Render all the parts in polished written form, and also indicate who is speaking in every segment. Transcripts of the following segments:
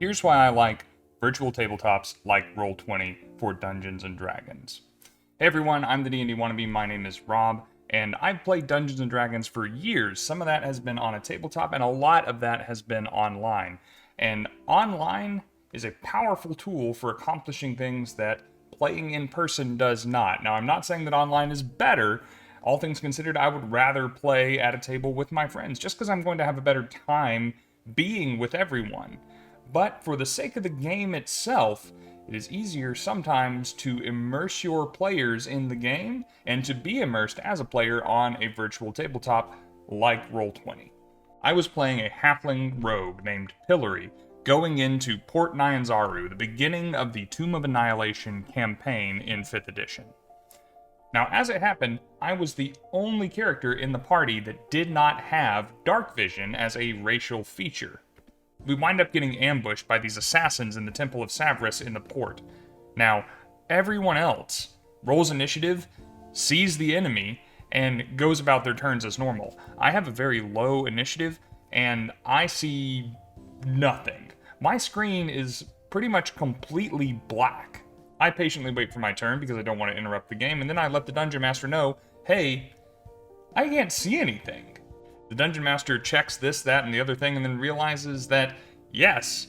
Speaker 1: Here's why I like virtual tabletops like Roll20 for Dungeons & Dragons. Hey everyone, I'm the D&D wannabe, my name is Rob, and I've played Dungeons & Dragons for years. Some of that has been on a tabletop, and a lot of that has been online. And online is a powerful tool for accomplishing things that playing in person does not. Now, I'm not saying that online is better. All things considered, I would rather play at a table with my friends, just because I'm going to have a better time being with everyone. But for the sake of the game itself, it is easier sometimes to immerse your players in the game and to be immersed as a player on a virtual tabletop like Roll20. I was playing a halfling rogue named Pillory going into Port Nyanzaru, the beginning of the Tomb of Annihilation campaign in 5th edition. Now, as it happened, I was the only character in the party that did not have dark vision as a racial feature. We wind up getting ambushed by these assassins in the Temple of Savras in the port. Now, everyone else rolls initiative, sees the enemy, and goes about their turns as normal. I have a very low initiative, and I see nothing. My screen is pretty much completely black. I patiently wait for my turn because I don't want to interrupt the game, and then I let the Dungeon Master know, hey, I can't see anything. The Dungeon Master checks this, that, and the other thing, and then realizes that, yes,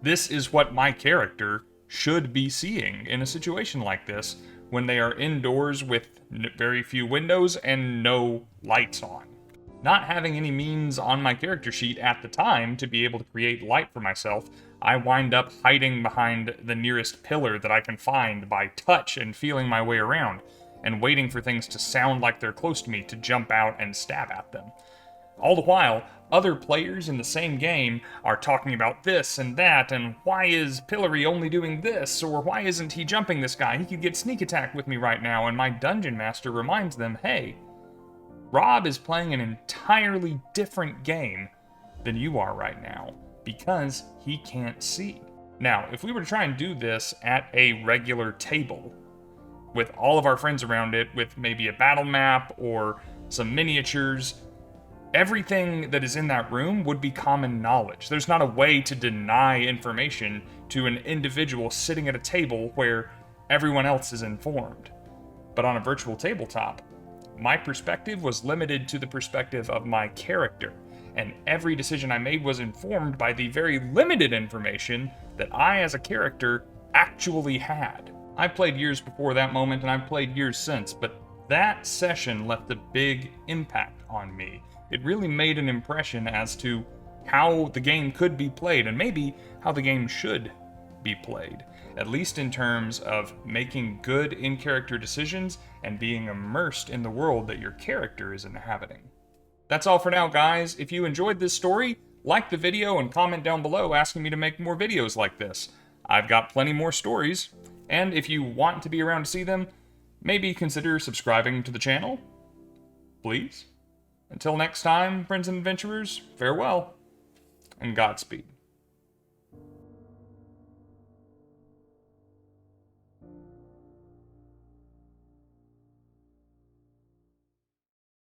Speaker 1: this is what my character should be seeing in a situation like this when they are indoors with very few windows and no lights on. Not having any means on my character sheet at the time to be able to create light for myself, I wind up hiding behind the nearest pillar that I can find by touch and feeling my way around, and waiting for things to sound like they're close to me to jump out and stab at them. All the while, other players in the same game are talking about this and that, and why is Pillory only doing this, or why isn't he jumping this guy? He could get sneak attack with me right now, and my Dungeon Master reminds them, hey, Rob is playing an entirely different game than you are right now, because he can't see. Now, if we were to try and do this at a regular table, with all of our friends around it, with maybe a battle map or some miniatures, everything that is in that room would be common knowledge. There's not a way to deny information to an individual sitting at a table where everyone else is informed. But on a virtual tabletop, my perspective was limited to the perspective of my character, and every decision I made was informed by the very limited information that I, as a character, actually had. I played years before that moment, and I've played years since, but that session left a big impact on me. It really made an impression as to how the game could be played, and maybe how the game should be played, at least in terms of making good in-character decisions and being immersed in the world that your character is inhabiting. That's all for now, guys. If you enjoyed this story, like the video and comment down below asking me to make more videos like this. I've got plenty more stories, and if you want to be around to see them, maybe consider subscribing to the channel, please. Until next time, friends and adventurers, farewell, and Godspeed.